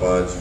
5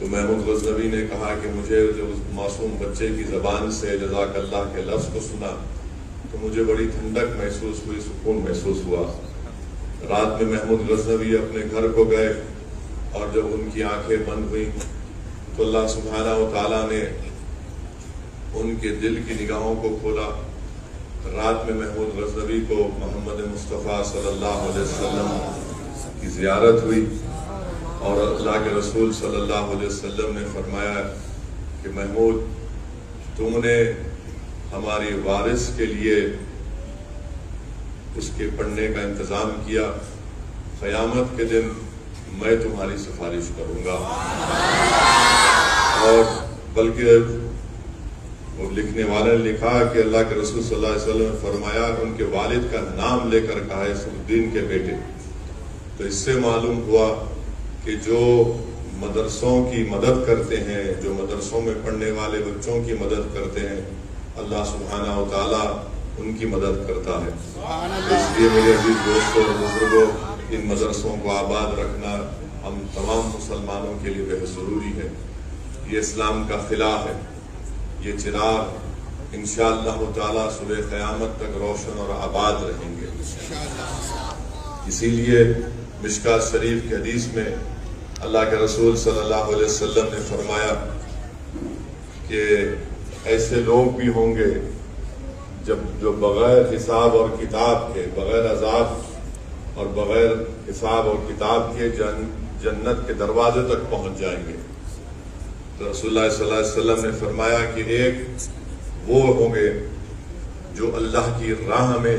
تو محمود غزنوی نے کہا کہ مجھے جو اس معصوم بچے کی زبان سے جزاک اللہ کے لفظ کو سنا تو مجھے بڑی ٹھنڈک محسوس ہوئی، سکون محسوس ہوا۔ رات میں محمود غزنوی اپنے گھر کو گئے اور جب ان کی آنکھیں بند ہوئیں تو اللہ سبحانہ و تعالیٰ نے ان کے دل کی نگاہوں کو کھولا۔ رات میں محمود غزنوی کو محمد مصطفیٰ صلی اللہ علیہ وسلم کی زیارت ہوئی اور اللہ کے رسول صلی اللہ علیہ وسلم نے فرمایا کہ محمود تم نے ہماری وارث کے لیے اس کے پڑھنے کا انتظام کیا، قیامت کے دن میں تمہاری سفارش کروں گا۔ اور بلکہ وہ لکھنے والے نے لکھا کہ اللہ کے رسول صلی اللہ علیہ وسلم نے فرمایا کہ ان کے والد کا نام لے کر کہا ہے صفدین کے بیٹے۔ تو اس سے معلوم ہوا کہ جو مدرسوں کی مدد کرتے ہیں، جو مدرسوں میں پڑھنے والے بچوں کی مدد کرتے ہیں، اللہ سبحانہ و تعالیٰ ان کی مدد کرتا ہے۔ اس لیے میرے عزیز دوستوں اور بزرگوں، ان مدرسوں کو آباد رکھنا ہم تمام مسلمانوں کے لیے بہت ضروری ہے۔ یہ اسلام کا خلا ہے، یہ چراغ انشاءاللہ تعالیٰ صبح قیامت تک روشن اور آباد رہیں گے۔ اسی لیے مشکات شریف کی حدیث میں اللہ کے رسول صلی اللہ علیہ وسلم نے فرمایا کہ ایسے لوگ بھی ہوں گے جو بغیر حساب اور کتاب کے، بغیر عذاب اور بغیر حساب اور کتاب کے جنت کے دروازے تک پہنچ جائیں گے۔ تو رسول اللہ صلی اللہ علیہ وسلم نے فرمایا کہ ایک وہ ہوں گے جو اللہ کی راہ میں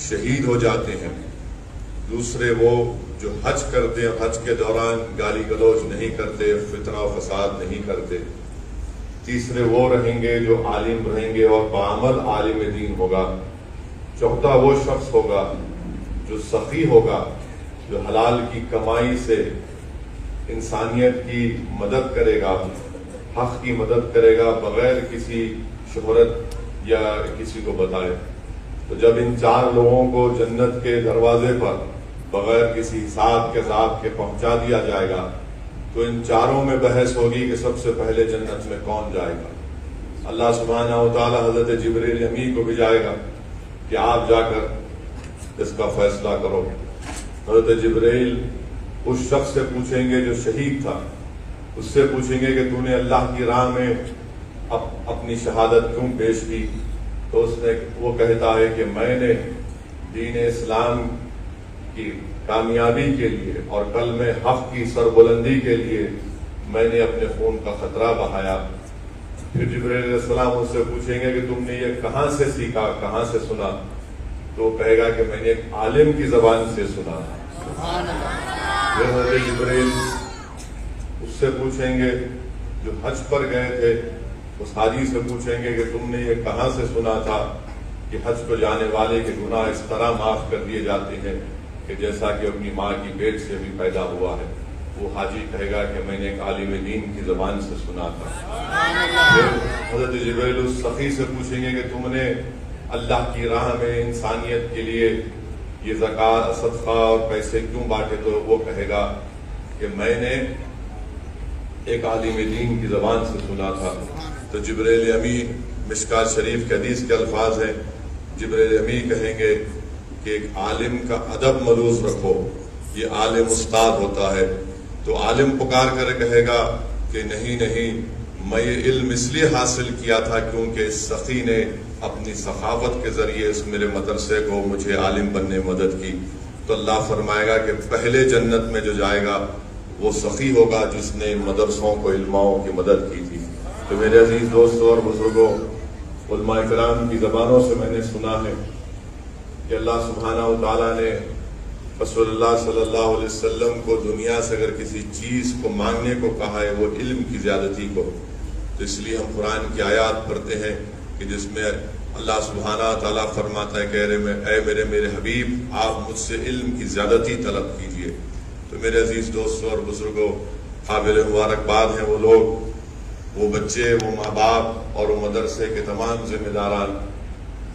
شہید ہو جاتے ہیں، دوسرے وہ جو حج کرتے ہیں، حج کے دوران گالی گلوچ نہیں کرتے، فتنہ و فساد نہیں کرتے، تیسرے وہ رہیں گے جو عالم رہیں گے اور بعمل عالم دین ہوگا، چوتھا وہ شخص ہوگا جو سخی ہوگا، جو حلال کی کمائی سے انسانیت کی مدد کرے گا، حق کی مدد کرے گا بغیر کسی شہرت یا کسی کو بتائے۔ تو جب ان چار لوگوں کو جنت کے دروازے پر بغیر کسی حساب کے عذاب کے پہنچا دیا جائے گا تو ان چاروں میں بحث ہوگی کہ سب سے پہلے جنت میں کون جائے گا۔ اللہ سبحانہ و تعالی حضرت جبریل امی کو بھیجائے گا کہ آپ جا کر اس کا فیصلہ کرو۔ حضرت جبریل اس شخص سے پوچھیں گے جو شہید تھا، اس سے پوچھیں گے کہ تو نے اللہ کی راہ میں اپنی شہادت کیوں پیش کی؟ تو وہ کہتا ہے کہ میں نے دین اسلام کی کامیابی کے لیے اور کلمہ حق کی سربلندی کے لیے میں نے اپنے خون کا خطرہ بہایا۔ پھر جبریل علیہ السلام اس سے پوچھیں گے کہ تم نے یہ کہاں سے سیکھا، کہاں سے سنا؟ تو وہ کہے گا کہ میں نے ایک عالم کی زبان سے سنا۔ پھر حضرت جبریل اس سے پوچھیں گے جو حج پر گئے تھے، اس حاجی سے پوچھیں گے کہ تم نے یہ کہاں سے سنا تھا کہ حج کو جانے والے کے گناہ اس طرح معاف کر دیے جاتے ہیں کہ جیسا کہ اپنی ماں کی پیٹ سے بھی پیدا ہوا ہے؟ وہ حاجی کہے گا کہ میں نے ایک عالم دین کی زبان سے سنا تھا۔ پھر حضرت جبریل اس سخی سے پوچھیں گے کہ تم نے اللہ کی راہ میں انسانیت کے لیے یہ زکوٰۃ، صدقہ اور پیسے کیوں بانٹے؟ تو وہ کہے گا کہ میں نے ایک عالم دین کی زبان سے سنا تھا۔ تو جبریل امی، مشکات شریف کے حدیث کے الفاظ ہیں، جبریل امی کہیں گے کہ ایک عالم کا ادب ملوث رکھو، یہ عالم استاد ہوتا ہے۔ تو عالم پکار کر کہے گا کہ نہیں نہیں، میں یہ علم اس لیے حاصل کیا تھا کیونکہ اس سخی نے اپنی سخاوت کے ذریعے اس میرے مدرسے کو مجھے عالم بننے میں مدد کی۔ تو اللہ فرمائے گا کہ پہلے جنت میں جو جائے گا وہ سخی ہوگا جس نے مدرسوں کو علماؤں کی مدد کی تھی۔ تو میرے عزیز دوستوں اور بزرگوں، علماء کرام کی زبانوں سے میں نے سنا ہے کہ اللہ سبحانہ و تعالیٰ نے رسول اللہ صلی اللہ علیہ وسلم کو دنیا سے اگر کسی چیز کو مانگنے کو کہا ہے وہ علم کی زیادتی کو۔ تو اس لیے ہم قرآن کی آیات پڑھتے ہیں کہ جس میں اللہ سبحانہ و تعالیٰ فرماتا ہے کہ اے میرے حبیب، آپ مجھ سے علم کی زیادتی طلب کیجئے۔ تو میرے عزیز دوستوں اور بزرگوں، قابل مبارکباد ہیں وہ لوگ، وہ بچے، وہ ماں باپ اور وہ مدرسے کے تمام ذمہ داران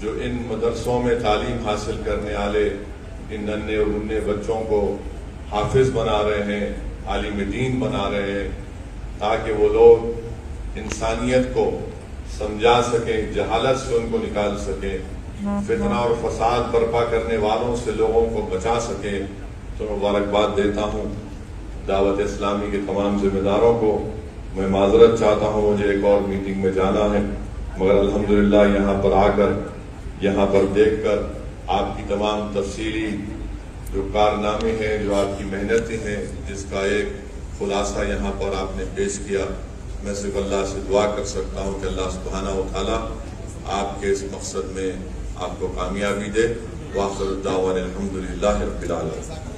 جو ان مدرسوں میں تعلیم حاصل کرنے والے ان ننھے اور منھے بچوں کو حافظ بنا رہے ہیں، عالم دین بنا رہے ہیں تاکہ وہ لوگ انسانیت کو سمجھا سکیں، جہالت سے ان کو نکال سکیں، فتنہ اور فساد برپا کرنے والوں سے لوگوں کو بچا سکیں۔ تو مبارکباد دیتا ہوں دعوت اسلامی کے تمام ذمہ داروں کو۔ میں معذرت چاہتا ہوں، مجھے ایک اور میٹنگ میں جانا ہے، مگر الحمدللہ یہاں پر آ کر، یہاں پر دیکھ کر آپ کی تمام تفصیلی جو کارنامے ہیں، جو آپ کی محنتیں ہیں، جس کا ایک خلاصہ یہاں پر آپ نے پیش کیا، میں صرف اللہ سے دعا کر سکتا ہوں کہ اللہ سبحانہ و تعالیٰ آپ کے اس مقصد میں آپ کو کامیابی دے۔ وآخر الدعوانا الحمدللہ رب العالمین۔